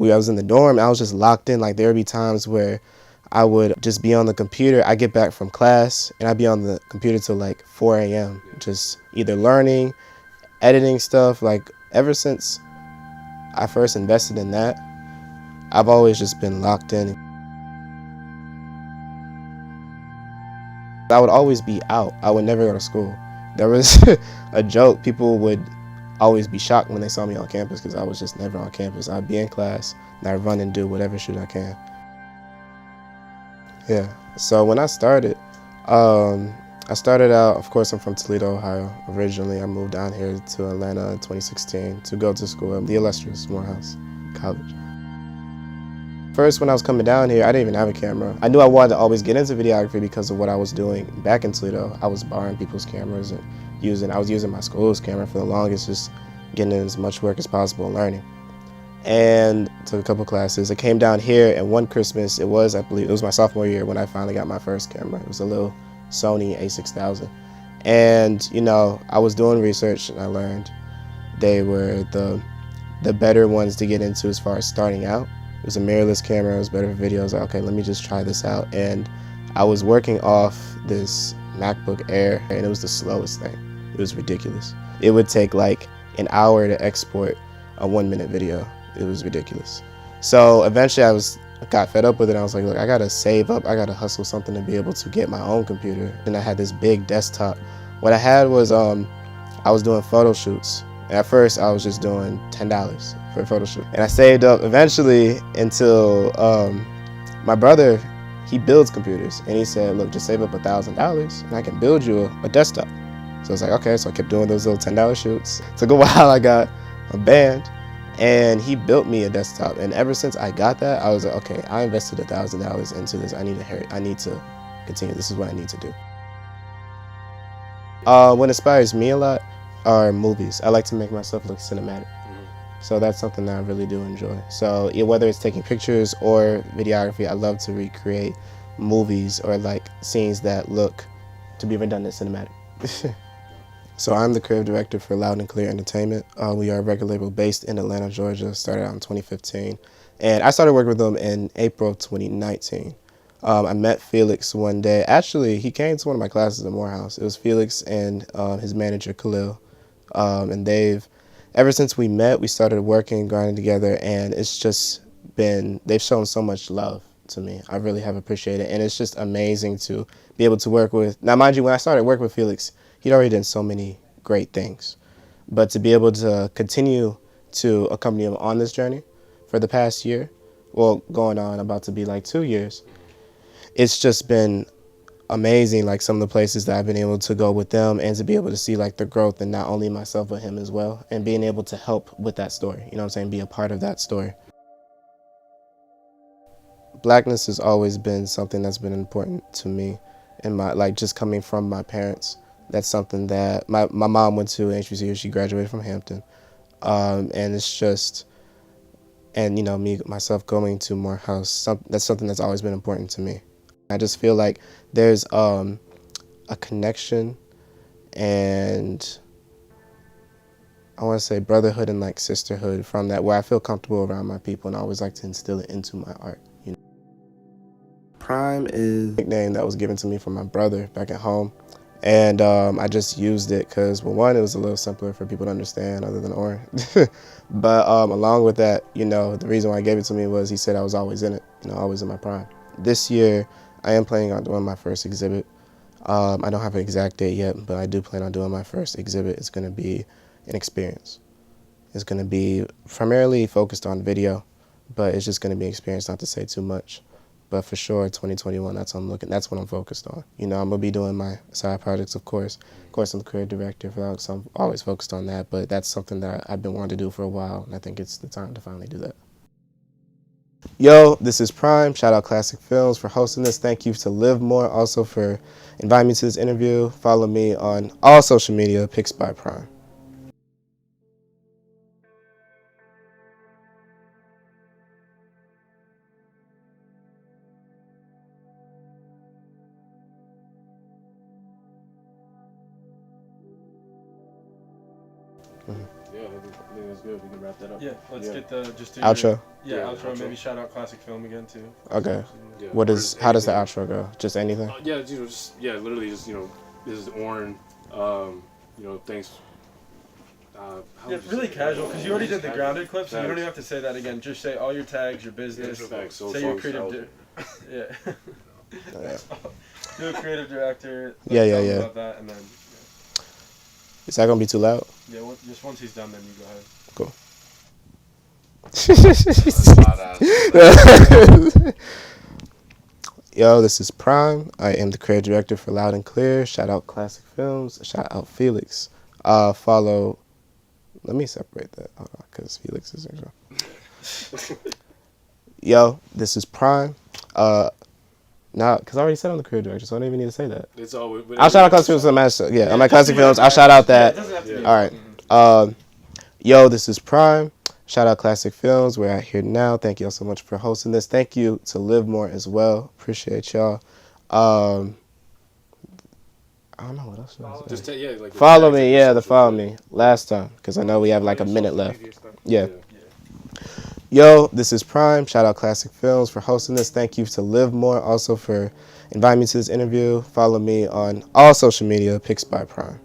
I was in the dorm, I was just locked in. Like there would be times where I would just be on the computer. I get back from class and I'd be on the computer till like 4 a.m. just either learning, editing stuff. Like ever since I first invested in that, I've always just been locked in. I would always be out. I would never go to school. There was a joke. People would always be shocked when they saw me on campus because I was just never on campus. I'd be in class and I'd run and do whatever shoot I can. Yeah. So when I started out, of course, I'm from Toledo, Ohio. Originally, I moved down here to Atlanta in 2016 to go to school at the illustrious Morehouse College. First, when I was coming down here, I didn't even have a camera. I knew I wanted to always get into videography because of what I was doing back in Toledo. I was borrowing people's cameras and I was using my school's camera for the longest, just getting in as much work as possible and learning. And took a couple classes. I came down here, and one Christmas, I believe it was my sophomore year when I finally got my first camera. It was a little Sony a6000. And, I was doing research and I learned they were the better ones to get into as far as starting out. It was a mirrorless camera, it was better for videos. Like, okay, let me just try this out. And I was working off this MacBook Air, and it was the slowest thing. It was ridiculous. It would take like an hour to export a 1-minute video. It was ridiculous. So eventually I got fed up with it. I was like, look, I gotta save up. I gotta hustle something to be able to get my own computer. And I had this big desktop. What I had was, I was doing photo shoots. At first, I was just doing $10 for a photo shoot. And I saved up eventually until my brother, he builds computers. And he said, look, just save up $1,000 and I can build you a desktop. So I was like, okay. So I kept doing those little $10 shoots. Took a while, I got a band. And he built me a desktop. And ever since I got that, I was like, okay, I invested $1,000 into this. I need to continue. This is what I need to do. What inspires me a lot are movies. I like to make myself look cinematic. So that's something that I really do enjoy. So whether it's taking pictures or videography, I love to recreate movies or like scenes that look to be redundant cinematic. So I'm the creative director for Loud and Clear Entertainment. We are a record label based in Atlanta, Georgia, started out in 2015. And I started working with them in April of 2019. I met Felix one day. Actually, he came to one of my classes at Morehouse. It was Felix and his manager, Khalil. And ever since we met, we started working, grinding together, and it's just they've shown so much love to me. I really have appreciated it, and it's just amazing to be able to work with. Now, mind you, when I started working with Felix, he'd already done so many great things. But to be able to continue to accompany him on this journey for the past year, well, going on about to be like 2 years, it's just been amazing, like some of the places that I've been able to go with them and to be able to see like the growth in not only myself but him as well, and being able to help with that story, you know what I'm saying, be a part of that story. Blackness has always been something that's been important to me, and just coming from my parents. That's something that my mom went to HBCU. She graduated from Hampton, and it's just, and me myself going to Morehouse, that's something that's always been important to me. I just feel like there's a connection and I want to say brotherhood and like sisterhood from that, where I feel comfortable around my people, and I always like to instill it into my art. Prime is a nickname that was given to me from my brother back at home, and I just used it because, well, one, it was a little simpler for people to understand other than Oran. But along with that, the reason why he gave it to me was he said I was always in it, always in my prime. This year, I am planning on doing my first exhibit. I don't have an exact date yet, but I do plan on doing my first exhibit. It's going to be an experience. It's going to be primarily focused on video, but it's just going to be an experience, not to say too much. But for sure, 2021, that's what I'm focused on. I'm going to be doing my side projects, of course. Of course, I'm the creative director, so I'm always focused on that, but that's something that I've been wanting to do for a while, and I think it's the time to finally do that. Yo, this is Prime. Shout out Classic Films for hosting this. Thank you to Live More also for inviting me to this interview. Follow me on all social media, Picks by Prime. Mm-hmm. Yeah, I think that's good. We can wrap that up. Yeah, let's get the just do outro. Outro. Maybe shout out Classic Film again too. Okay. Yeah. How does the outro go? Just anything? Literally just this is Oran. Thanks. Really casual, because you already did the grounded clip, so you don't even have to say that again. Just say all your tags, your business, say your creative. Do a creative director. Yeah. About that, and then. Is that gonna be too loud? Yeah, just once he's done, then you go ahead. Cool. Yo, this is Prime. I am the creative director for Loud and Clear. Shout out Classic Films. Shout out Felix. Follow. Let me separate that. Hold on, because Felix is in. Yo, this is Prime. Now, because I already said I'm the creative director, so I don't even need to say that. It's all. I'll shout out Classic Films. I'm at Classic Films. I'll shout out that. All right. Yo, this is Prime. Shout out Classic Films. We're out here now. Thank y'all so much for hosting this. Thank you to Live More as well. Appreciate y'all. I don't know what else. Follow me. Follow me. Last time, because I know we have like a minute left. Yeah. Yo, this is Prime. Shout out Classic Films for hosting this. Thank you to Live More also for inviting me to this interview. Follow me on all social media, Pics by Prime.